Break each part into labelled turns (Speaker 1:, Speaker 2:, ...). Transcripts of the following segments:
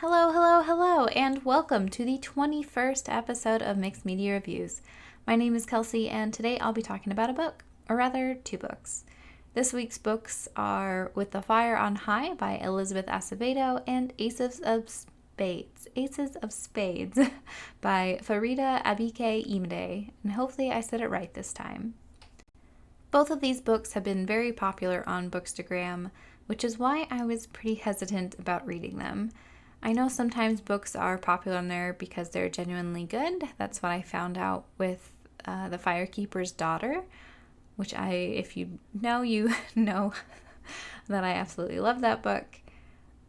Speaker 1: Hello, hello, hello, and welcome to the 21st episode of Mixed Media Reviews. My name is Kelsey, and today I'll be talking about a book, or rather, two books. This week's books are With the Fire on High by Elizabeth Acevedo and Aces of Spades by Farida Abike Imede, and hopefully I said it right this time. Both of these books have been very popular on Bookstagram, which is why I was pretty hesitant about reading them. I know sometimes books are popular on there because they're genuinely good. That's what I found out with The Firekeeper's Daughter, which if you know that I absolutely love that book.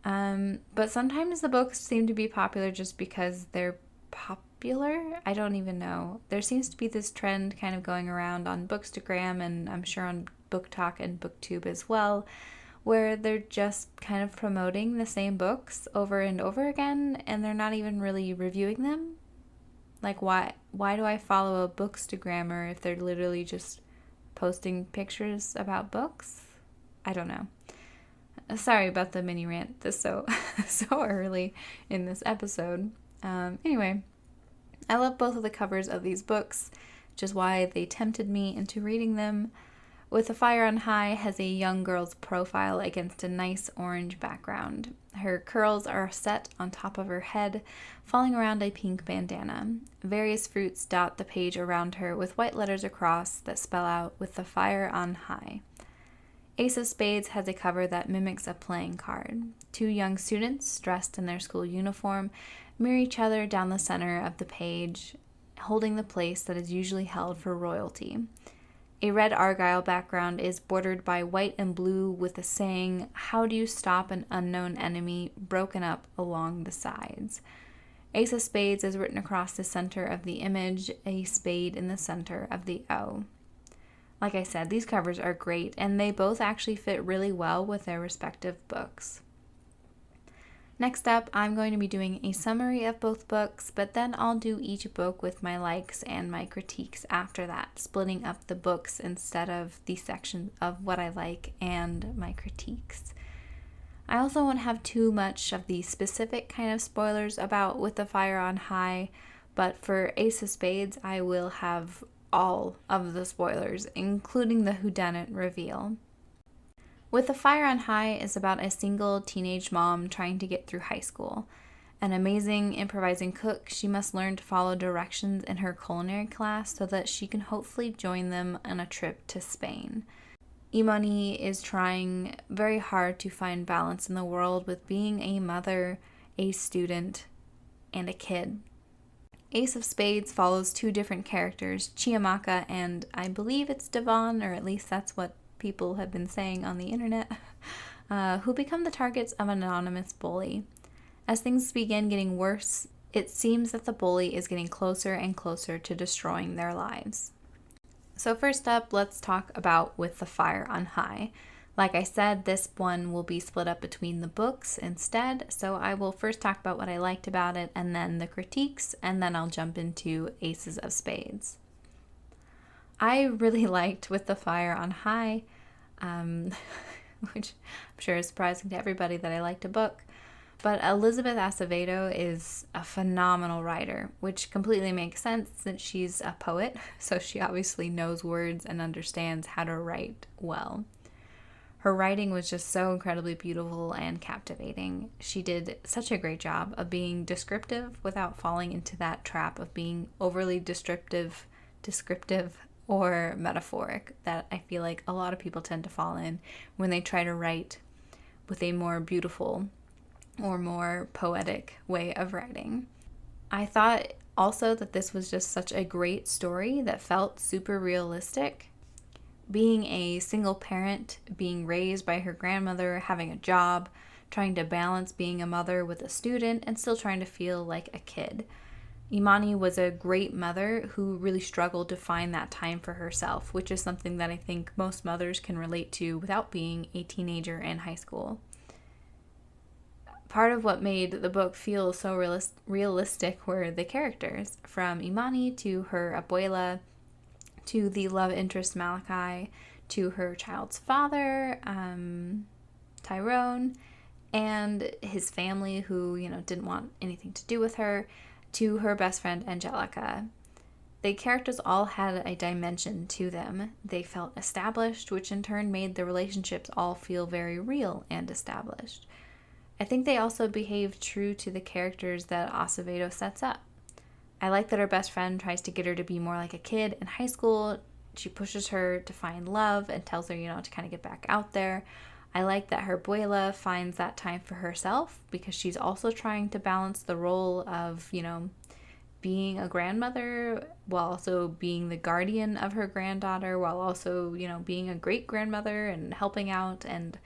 Speaker 1: But sometimes the books seem to be popular just because they're popular. I don't even know. There seems to be this trend kind of going around on Bookstagram, and I'm sure on Book Talk and BookTube as well, where they're just kind of promoting the same books over and over again, and they're not even really reviewing them. Like, why do I follow a Bookstagrammer if they're literally just posting pictures about books? I don't know. Sorry about the mini rant this so early in this episode. Anyway, I love both of the covers of these books, which is why they tempted me into reading them. With the Fire on High has a young girl's profile against a nice orange background. Her curls are set on top of her head, falling around a pink bandana. Various fruits dot the page around her with white letters across that spell out With the Fire on High. Ace of Spades has a cover that mimics a playing card. Two young students, dressed in their school uniform, mirror each other down the center of the page, holding the place that is usually held for royalty. A red argyle background is bordered by white and blue with the saying, "How do you stop an unknown enemy?" broken up along the sides. Ace of Spades is written across the center of the image, a spade in the center of the O. Like I said, these covers are great, and they both actually fit really well with their respective books. Next up, I'm going to be doing a summary of both books, but then I'll do each book with my likes and my critiques after that, splitting up the books instead of the section of what I like and my critiques. I also won't have too much of the specific kind of spoilers about With the Fire on High, but for Ace of Spades, I will have all of the spoilers, including the whodunit reveal. With the Fire on High is about a single teenage mom trying to get through high school. An amazing improvising cook, she must learn to follow directions in her culinary class so that she can hopefully join them on a trip to Spain. Imani is trying very hard to find balance in the world with being a mother, a student, and a kid. Ace of Spades follows two different characters, Chiamaka and I believe it's Devon, or at least that's what people have been saying on the internet, who become the targets of an anonymous bully. As things begin getting worse, it seems that the bully is getting closer and closer to destroying their lives. So first up, let's talk about With the Fire on High. Like I said, this one will be split up between the books instead, so I will first talk about what I liked about it, and then the critiques, and then I'll jump into Aces of Spades. I really liked With the Fire on High, which I'm sure is surprising to everybody that I liked a book. But Elizabeth Acevedo is a phenomenal writer, which completely makes sense since she's a poet, so she obviously knows words and understands how to write well. Her writing was just so incredibly beautiful and captivating. She did such a great job of being descriptive without falling into that trap of being overly descriptive, or metaphoric that I feel like a lot of people tend to fall in when they try to write with a more beautiful or more poetic way of writing. I thought also that this was just such a great story that felt super realistic. Being a single parent, being raised by her grandmother, having a job, trying to balance being a mother with a student, and still trying to feel like a kid. Imani was a great mother who really struggled to find that time for herself, which is something that I think most mothers can relate to without being a teenager in high school. Part of what made the book feel so realistic were the characters, from Imani to her abuela, to the love interest Malachi, to her child's father, Tyrone, and his family who, didn't want anything to do with her, to her best friend Angelica. The characters all had a dimension to them. They felt established, which in turn made the relationships all feel very real and established. I think they also behaved true to the characters that Acevedo sets up. I like that her best friend tries to get her to be more like a kid in high school. She pushes her to find love and tells her, to kind of get back out there. I like that her abuela finds that time for herself because she's also trying to balance the role of, being a grandmother while also being the guardian of her granddaughter, while also, being a great grandmother and helping out and,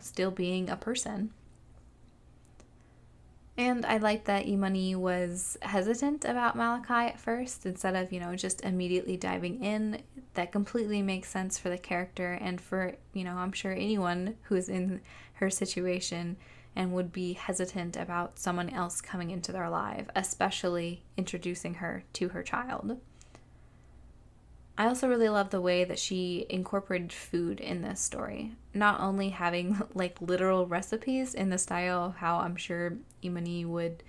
Speaker 1: still being a person. And I like that Imani was hesitant about Malachi at first instead of, just immediately diving in. That completely makes sense for the character and for, I'm sure anyone who is in her situation and would be hesitant about someone else coming into their life, especially introducing her to her child. I also really love the way that she incorporated food in this story. Not only having literal recipes in the style of how I'm sure Imani would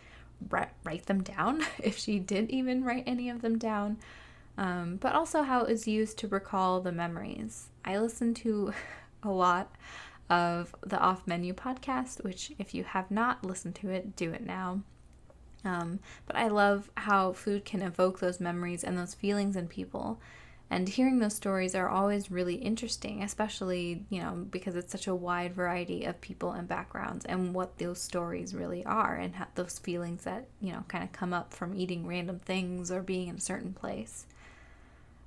Speaker 1: write them down, if she did even write any of them down, but also how it was used to recall the memories. I listened to a lot of the Off Menu podcast, which if you have not listened to it, do it now. But I love how food can evoke those memories and those feelings in people. And hearing those stories are always really interesting, especially, because it's such a wide variety of people and backgrounds and what those stories really are and those feelings that, kind of come up from eating random things or being in a certain place.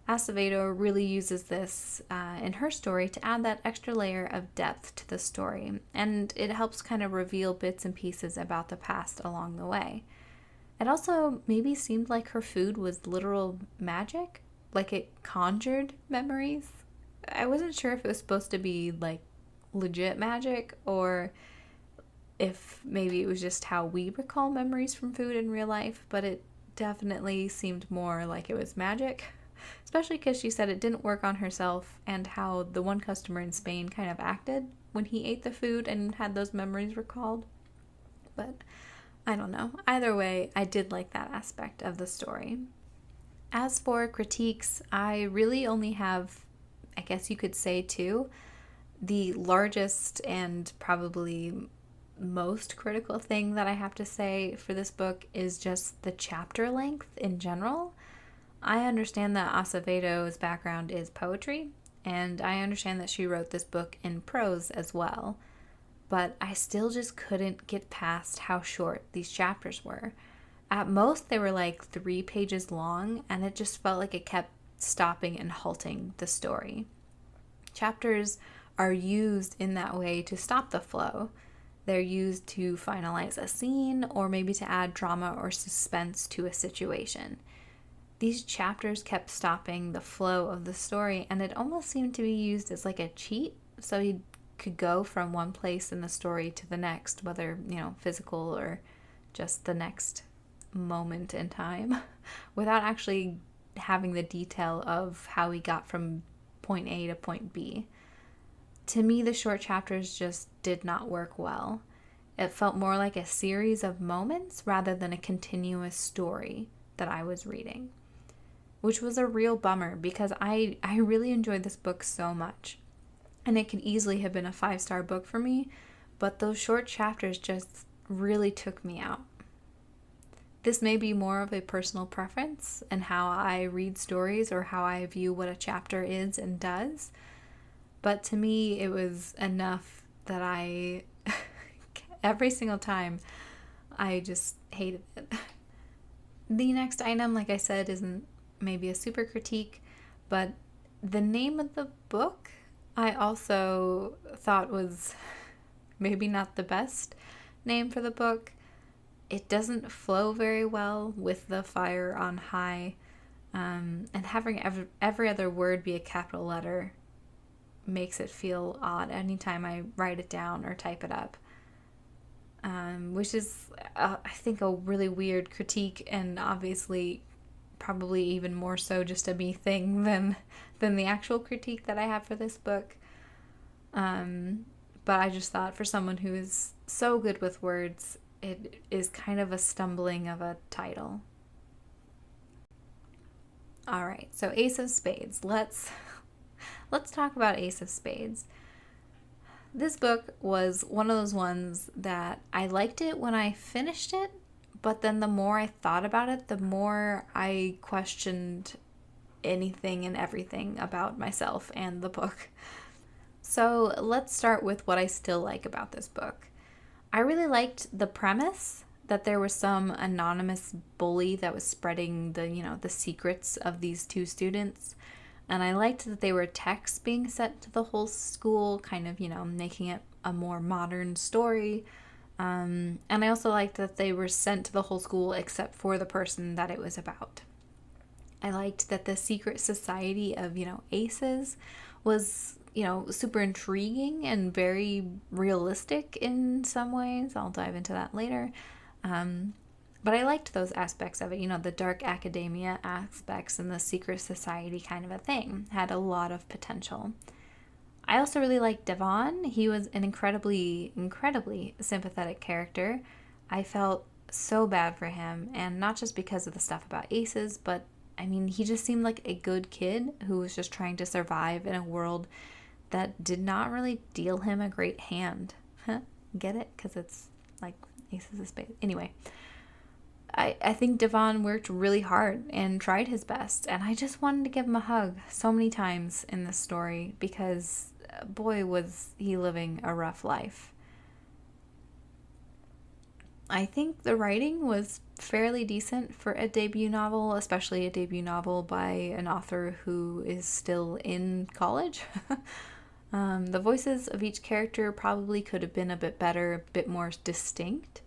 Speaker 1: Acevedo really uses this in her story to add that extra layer of depth to the story, and it helps kind of reveal bits and pieces about the past along the way. It also maybe seemed like her food was literal magic, like it conjured memories. I wasn't sure if it was supposed to be legit magic or if maybe it was just how we recall memories from food in real life, but it definitely seemed more like it was magic. Especially because she said it didn't work on herself and how the one customer in Spain kind of acted when he ate the food and had those memories recalled. But I don't know. Either way, I did like that aspect of the story. As for critiques, I really only have, I guess you could say, two. The largest and probably most critical thing that I have to say for this book is just the chapter length in general. I understand that Acevedo's background is poetry, and I understand that she wrote this book in prose as well, but I still just couldn't get past how short these chapters were. At most, they were 3 pages long, and it just felt like it kept stopping and halting the story. Chapters are used in that way to stop the flow. They're used to finalize a scene or maybe to add drama or suspense to a situation. These chapters kept stopping the flow of the story, and it almost seemed to be used as a cheat, so you could go from one place in the story to the next, whether, physical or just the next moment in time, without actually having the detail of how he got from point A to point B. To me, the short chapters just did not work well. It felt more like a series of moments rather than a continuous story that I was reading, which was a real bummer because I really enjoyed this book so much. And it could easily have been a 5-star book for me, but those short chapters just really took me out. This may be more of a personal preference and how I read stories or how I view what a chapter is and does, but to me it was enough that I, every single time, I just hated it. The next item, like I said, isn't maybe a super critique, but the name of the book I also thought was maybe not the best name for the book. It doesn't flow very well with the fire on high, and having every other word be a capital letter makes it feel odd anytime I write it down or type it up, which is, I think, a really weird critique, and obviously probably even more so just a me thing than the actual critique that I have for this book. But I just thought for someone who is so good with words. It is kind of a stumbling of a title. All right, so Ace of Spades. Let's talk about Ace of Spades. This book was one of those ones that I liked it when I finished it, but then the more I thought about it, the more I questioned anything and everything about myself and the book. So let's start with what I still like about this book. I really liked the premise that there was some anonymous bully that was spreading the secrets of these two students. And I liked that they were texts being sent to the whole school, kind of, making it a more modern story. And I also liked that they were sent to the whole school except for the person that it was about. I liked that the secret society of, aces was, super intriguing and very realistic in some ways. I'll dive into that later. But I liked those aspects of it, the dark academia aspects and the secret society kind of a thing. Had a lot of potential. I also really liked Devon. He was an incredibly, incredibly sympathetic character. I felt so bad for him, and not just because of the stuff about aces, but he just seemed like a good kid who was just trying to survive in a world that did not really deal him a great hand. Get it? Because it's like aces of spades. Anyway, I think Devon worked really hard and tried his best, and I just wanted to give him a hug so many times in this story because, boy, was he living a rough life. I think the writing was fairly decent for a debut novel, especially a debut novel by an author who is still in college. The voices of each character probably could have been a bit better, a bit more distinct.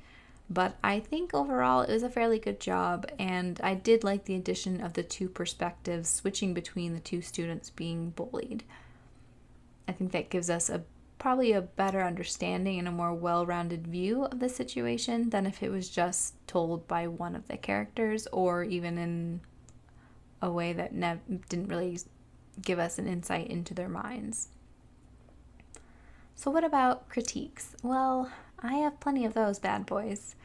Speaker 1: But I think overall it was a fairly good job, and I did like the addition of the two perspectives switching between the two students being bullied. I think that gives us probably a better understanding and a more well-rounded view of the situation than if it was just told by one of the characters, or even in a way that didn't really give us an insight into their minds. So what about critiques? Well, I have plenty of those bad boys.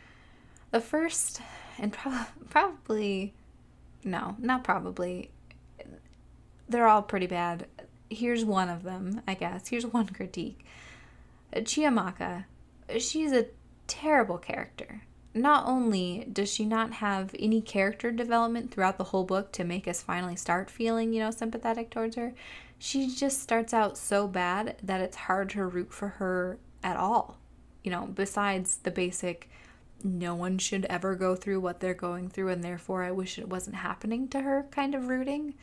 Speaker 1: The first, and they're all pretty bad. Here's one of them, I guess. Here's one critique. Chiamaka, she's a terrible character. Not only does she not have any character development throughout the whole book to make us finally start feeling, sympathetic towards her, she just starts out so bad that it's hard to root for her at all. Besides the basic, no one should ever go through what they're going through, and therefore I wish it wasn't happening to her kind of rooting.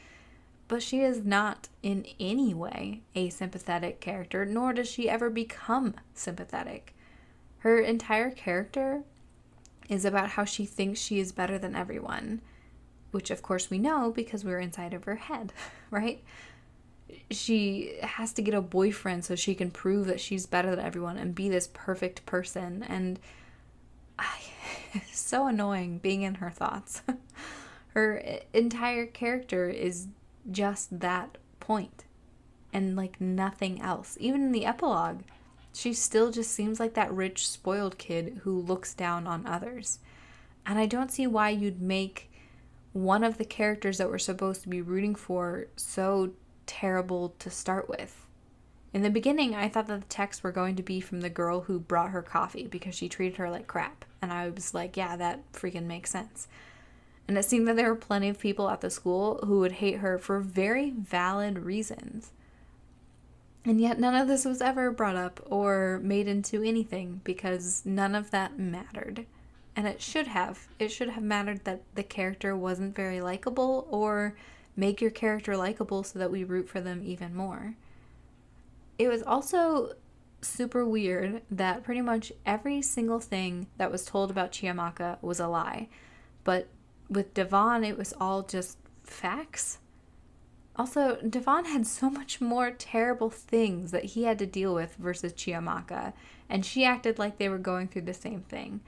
Speaker 1: But she is not in any way a sympathetic character, nor does she ever become sympathetic. Her entire character is about how she thinks she is better than everyone, which of course we know because we're inside of her head, right? She has to get a boyfriend so she can prove that she's better than everyone and be this perfect person, and it's so annoying being in her thoughts. Her entire character is just that point and like nothing else. Even in the epilogue, she still just seems like that rich, spoiled kid who looks down on others. And I don't see why you'd make one of the characters that we're supposed to be rooting for so terrible to start with. In the beginning, I thought that the texts were going to be from the girl who brought her coffee because she treated her like crap. And I was like, yeah, that freaking makes sense. And it seemed that there were plenty of people at the school who would hate her for very valid reasons. And yet none of this was ever brought up or made into anything because none of that mattered. And it should have. It should have mattered that the character wasn't very likable, or make your character likable so that we root for them even more. It was also super weird that pretty much every single thing that was told about Chiamaka was a lie. But with Devon, it was all just facts. Also, Devon had so much more terrible things that he had to deal with versus Chiamaka, and she acted like they were going through the same thing.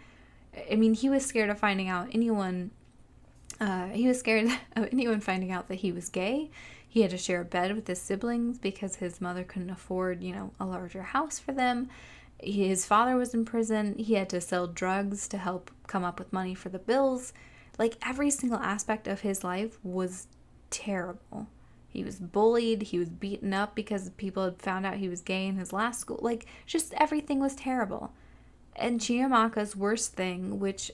Speaker 1: He was scared of finding out anyone. He was scared of anyone finding out that he was gay. He had to share a bed with his siblings because his mother couldn't afford, a larger house for them. His father was in prison. He had to sell drugs to help come up with money for the bills. Like, every single aspect of his life was terrible. He was bullied. He was beaten up because people had found out he was gay in his last school. Like, just everything was terrible. And Chiamaka's worst thing, which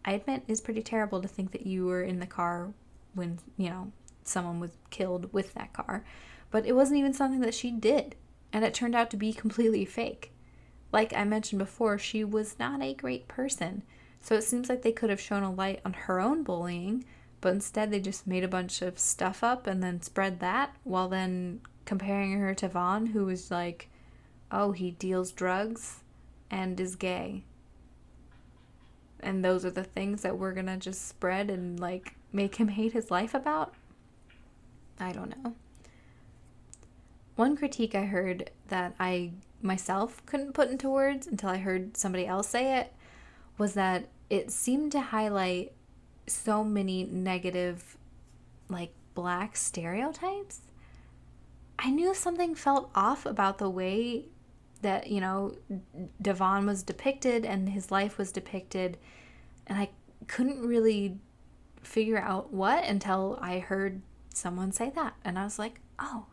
Speaker 1: I admit is pretty terrible to think that you were in the car when, someone was killed with that car. But it wasn't even something that she did. And it turned out to be completely fake. Like I mentioned before, she was not a great person. So it seems like they could have shown a light on her own bullying, but instead they just made a bunch of stuff up and then spread that, while then comparing her to Vaughn, who was like, oh, he deals drugs and is gay. And those are the things that we're gonna just spread and like make him hate his life about? I don't know. One critique I heard that I myself couldn't put into words until I heard somebody else say it was that it seemed to highlight so many negative, like, black stereotypes. I knew something felt off about the way that, Devon was depicted and his life was depicted, and I couldn't really figure out what until I heard someone say that, and I was like, oh,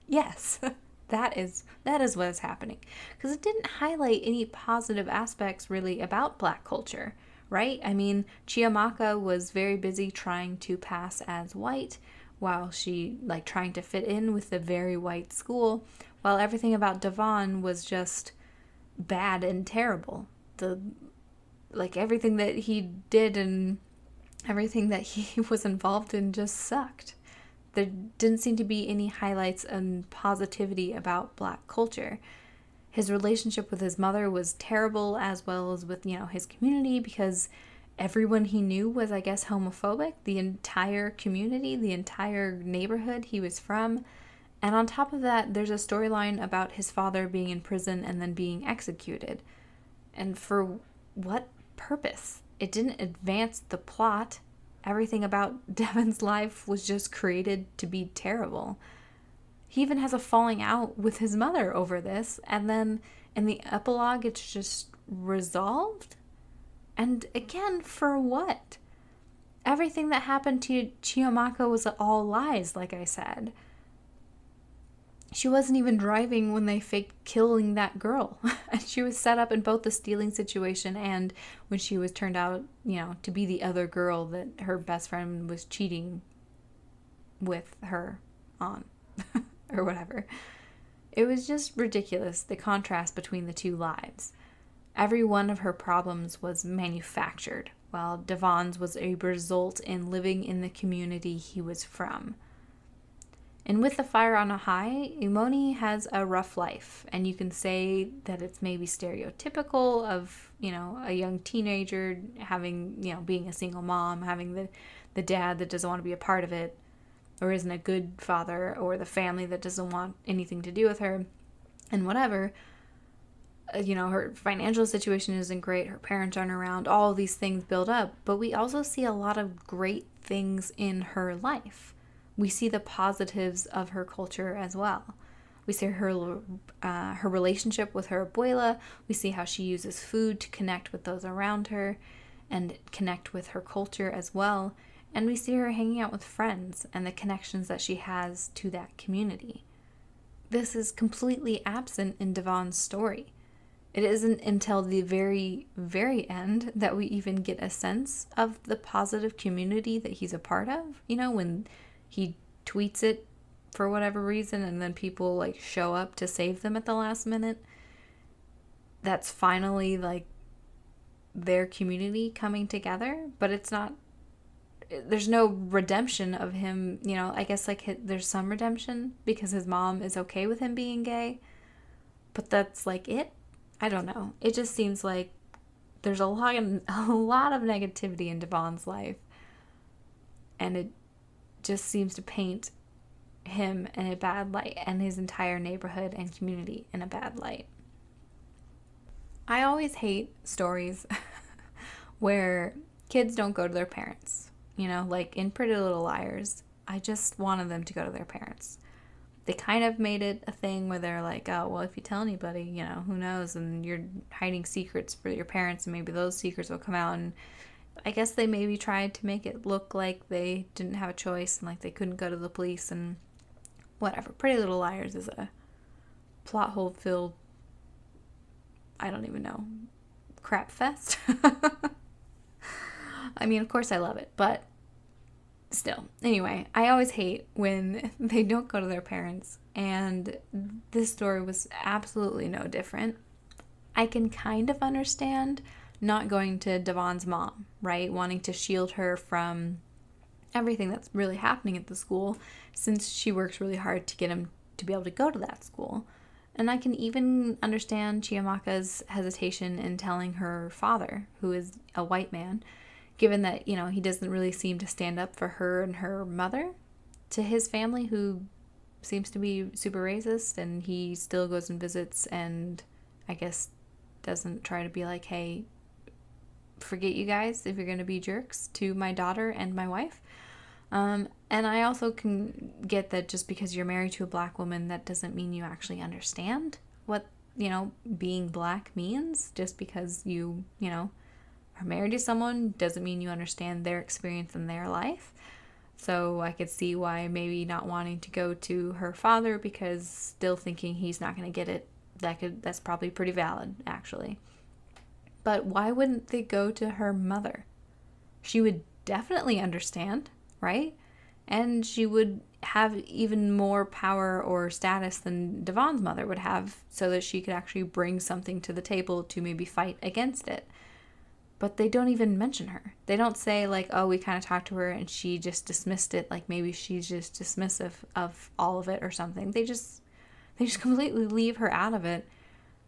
Speaker 1: yes. That is what is happening, because it didn't highlight any positive aspects really about black culture, right? I mean, Chiamaka was very busy trying to pass as white while she trying to fit in with the very white school, while everything about Devon was just bad and terrible. Everything that he did and everything that he was involved in just sucked. There didn't seem to be any highlights and positivity about black culture. His relationship with his mother was terrible, as well as with, his community, because everyone he knew was, I guess, homophobic. The entire community, the entire neighborhood he was from. And on top of that, there's a storyline about his father being in prison and then being executed. And for what purpose? It didn't advance the plot. Everything about Devon's life was just created to be terrible. He even has a falling out with his mother over this, and then in the epilogue it's just resolved? And again, for what? Everything that happened to Chiamaka was all lies, like I said. She wasn't even driving when they faked killing that girl. And she was set up in both the stealing situation and when she was turned out, to be the other girl that her best friend was cheating with her on. Or whatever. It was just ridiculous, the contrast between the two lives. Every one of her problems was manufactured, while Devon's was a result in living in the community he was from. And with the fire on a high, Imoni has a rough life, and you can say that it's maybe stereotypical of, a young teenager having, being a single mom, having the dad that doesn't want to be a part of it, or isn't a good father, or the family that doesn't want anything to do with her, and whatever. Her financial situation isn't great, her parents aren't around, all of these things build up, but we also see a lot of great things in her life. We see the positives of her culture as well. We see her relationship with her abuela. We see how she uses food to connect with those around her and connect with her culture as well. And we see her hanging out with friends and the connections that she has to that community. This is completely absent in Devon's story. It isn't until the very, very end that we even get a sense of the positive community that he's a part of. When he tweets it for whatever reason and then people show up to save them at the last minute. That's finally their community coming together, but it's not, there's no redemption of him, I guess there's some redemption because his mom is okay with him being gay, but that's it. I don't know. It just seems like there's a lot of negativity in Devon's life, and it just seems to paint him in a bad light and his entire neighborhood and community in a bad light. I always hate stories where kids don't go to their parents. In Pretty Little Liars, I just wanted them to go to their parents. They kind of made it a thing where they're like, oh, well, if you tell anybody, who knows, and you're hiding secrets for your parents, and maybe those secrets will come out. And I guess they maybe tried to make it look like they didn't have a choice and like they couldn't go to the police and whatever. Pretty Little Liars is a plot hole filled, I don't even know, crap fest. I mean, of course I love it, but still. Anyway, I always hate when they don't go to their parents, and this story was absolutely no different. I can kind of understand not going to Devon's mom, right? Wanting to shield her from everything that's really happening at the school, since she works really hard to get him to be able to go to that school. And I can even understand Chiamaka's hesitation in telling her father, who is a white man, given that, he doesn't really seem to stand up for her and her mother to his family, who seems to be super racist, and he still goes and visits and I guess doesn't try to be like, hey, forget you guys if you're going to be jerks to my daughter and my wife. And I also can get that just because you're married to a black woman, that doesn't mean you actually understand what, being black means. Just because you are married to someone doesn't mean you understand their experience in their life. So I could see why maybe not wanting to go to her father, because still thinking he's not going to get it. That's probably pretty valid, actually. But why wouldn't they go to her mother? She would definitely understand, right? And she would have even more power or status than Devon's mother would have, so that she could actually bring something to the table to maybe fight against it. But they don't even mention her. They don't say like, oh, we kind of talked to her and she just dismissed it. Like maybe she's just dismissive of all of it or something. They just completely leave her out of it,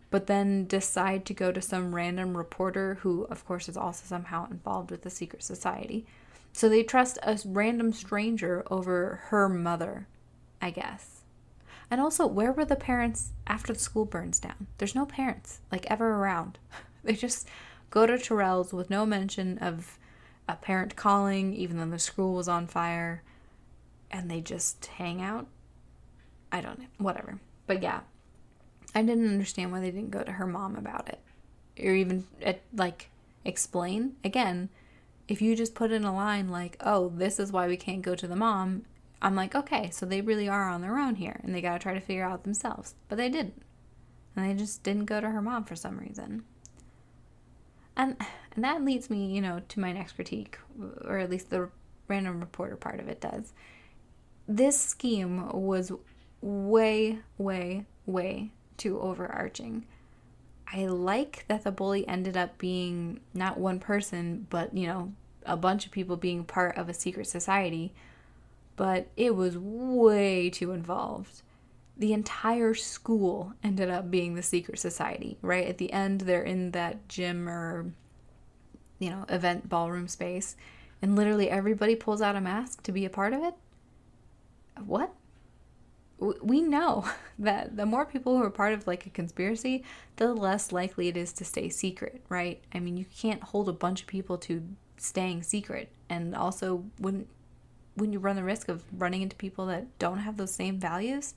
Speaker 1: but then decide to go to some random reporter who, of course, is also somehow involved with the secret society. So they trust a random stranger over her mother, I guess. And also, where were the parents after the school burns down? There's no parents, like, ever around. They just go to Terrell's with no mention of a parent calling, even though the school was on fire, and they just hang out. I don't know, whatever. But yeah, I didn't understand why they didn't go to her mom about it. Or even, explain. Again, if you just put in a line like, oh, this is why we can't go to the mom, I'm like, okay, so they really are on their own here, and they gotta try to figure out themselves. But they didn't. And they just didn't go to her mom for some reason. And that leads me, to my next critique, or at least the random reporter part of it does. This scheme was way, way, way too overarching. I like that the bully ended up being not one person, but, a bunch of people being part of a secret society, but it was way too involved. The entire school ended up being the secret society, right? At the end, they're in that gym or, event ballroom space, and literally everybody pulls out a mask to be a part of it. What? We know that the more people who are part of, a conspiracy, the less likely it is to stay secret, right? I mean, you can't hold a bunch of people to staying secret, and also when you run the risk of running into people that don't have those same values,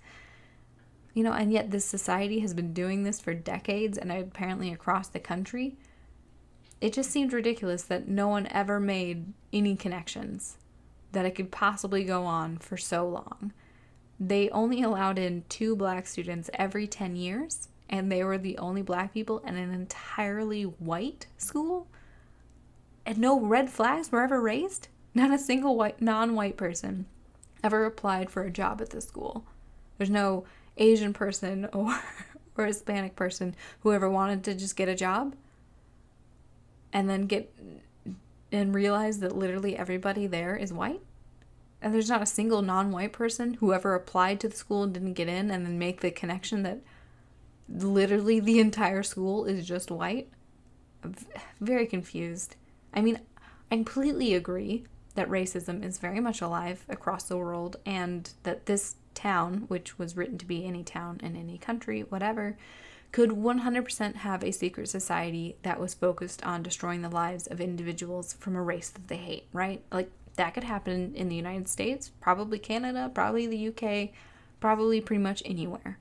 Speaker 1: and yet this society has been doing this for decades and apparently across the country. It just seemed ridiculous that no one ever made any connections, that it could possibly go on for so long. They only allowed in 2 black students every 10 years, and they were the only black people in an entirely white school. And no red flags were ever raised. Not a single non-white person ever applied for a job at this school. There's no Asian person or Hispanic person who ever wanted to just get a job and then realize that literally everybody there is white. And there's not a single non-white person who ever applied to the school and didn't get in, and then make the connection that literally the entire school is just white. I'm very confused. I mean, I completely agree that racism is very much alive across the world, and that this town, which was written to be any town in any country, whatever, could 100% have a secret society that was focused on destroying the lives of individuals from a race that they hate, right? That could happen in the United States, probably Canada, probably the UK, probably pretty much anywhere.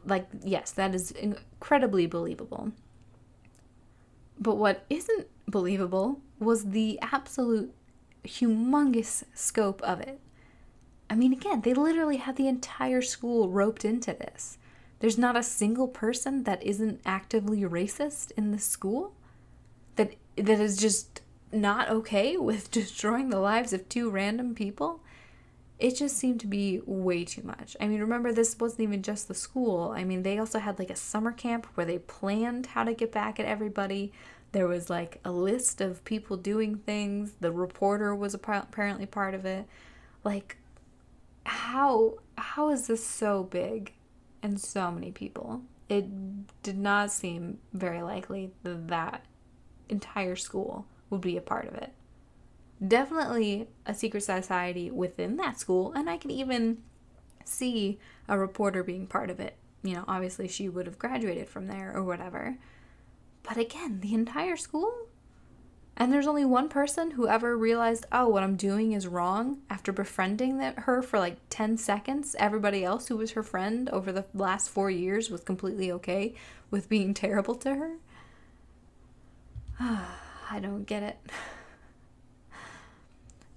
Speaker 1: Like, yes, that is incredibly believable. But what isn't believable was the absolute humongous scope of it. I mean, again, they literally had the entire school roped into this. There's not a single person that isn't actively racist in the school, that is just not okay with destroying the lives of two random people. It just seemed to be way too much. I mean, remember, this wasn't even just the school. I mean, they also had like a summer camp where they planned how to get back at everybody. There was like a list of people doing things. The reporter was apparently part of it. Like, how is this so big and so many people? It did not seem very likely that entire school would be a part of it. Definitely a secret society within that school, and I can even see a reporter being part of it. You know, obviously she would have graduated from there or whatever. But again, the entire school? And there's only one person who ever realized, oh, what I'm doing is wrong after befriending her for like 10 seconds. Everybody else who was her friend over the last 4 years was completely okay with being terrible to her. I don't get it.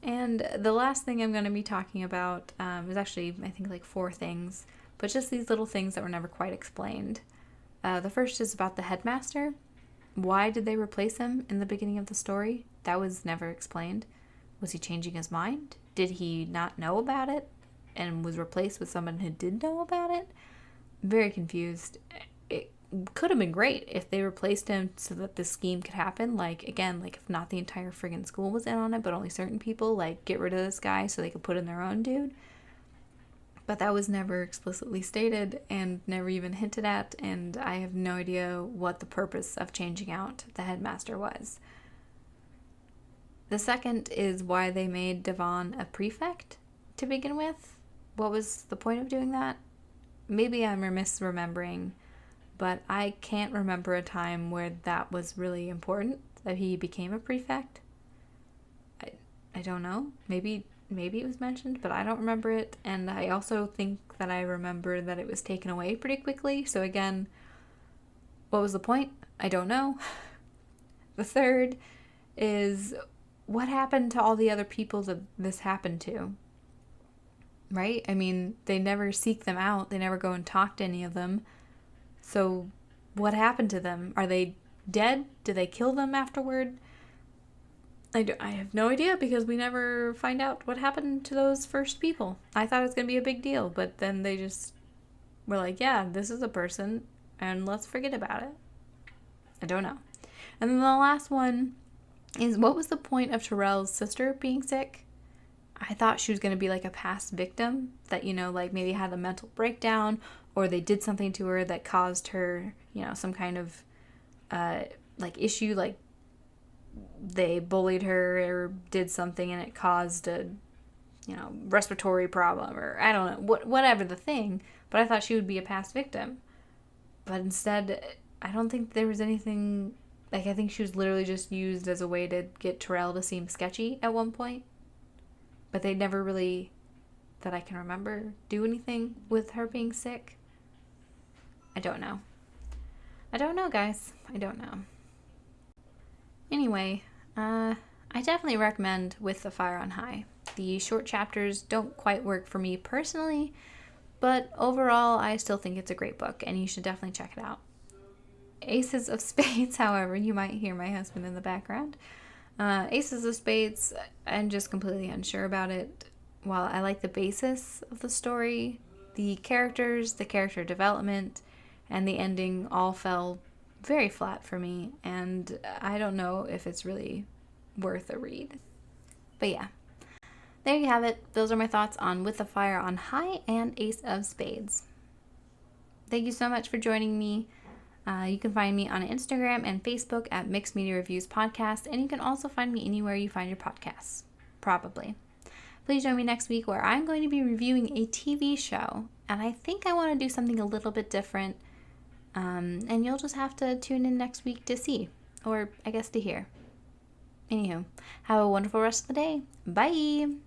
Speaker 1: And the last thing I'm going to be talking about is actually, I think, like 4 things, but just these little things that were never quite explained. The first is about the headmaster. Why did they replace him in the beginning of the story? That was never explained. Was he changing his mind? Did he not know about it and was replaced with someone who did know about it? Very confused. It could have been great if they replaced him so that this scheme could happen. Like, again, like if not the entire friggin' school was in on it, but only certain people, like get rid of this guy so they could put in their own dude. But that was never explicitly stated and never even hinted at, and I have no idea what the purpose of changing out the headmaster was. The second is why they made Devon a prefect to begin with. What was the point of doing that? Maybe I'm misremembering, but I can't remember a time where that was really important, that he became a prefect. I don't know. Maybe it was mentioned, but I don't remember it. And I also think that I remember that it was taken away pretty quickly. So again, what was the point? I don't know. The third is, what happened to all the other people that this happened to? Right? I mean, they never seek them out. They never go and talk to any of them. So what happened to them? Are they dead? Did they kill them afterward? I have no idea, because we never find out what happened to those first people. I thought it was going to be a big deal, but then they just were like, yeah, this is a person, and let's forget about it. I don't know. And then the last one is, what was the point of Terrell's sister being sick? I thought she was going to be like a past victim that, you know, like maybe had a mental breakdown, or they did something to her that caused her, you know, some kind of like issue, like they bullied her or did something and it caused a, you know, respiratory problem, or I don't know, whatever the thing. But I thought she would be a past victim. But instead, I don't think there was anything, like I think she was literally just used as a way to get Terrell to seem sketchy at one point. But they never really, that I can remember, do anything with her being sick. I don't know. I don't know, guys. I don't know. Anyway, I definitely recommend With the Fire on High. The short chapters don't quite work for me personally, but overall I still think it's a great book and you should definitely check it out. Aces of Spades, however, you might hear my husband in the background. Aces of Spades, I'm just completely unsure about it. While I like the basis of the story, the characters, the character development, and the ending all fell very flat for me, and I don't know if it's really worth a read. But yeah, there you have it. Those are my thoughts on With the Fire on High and Ace of Spades. Thank you so much for joining me. You can find me on Instagram and Facebook at Mixed Media Reviews Podcast, and you can also find me anywhere you find your podcasts, probably. Please join me next week where I'm going to be reviewing a TV show, and I think I want to do something a little bit different. And you'll just have to tune in next week to see, or I guess to hear. Anywho, have a wonderful rest of the day. Bye!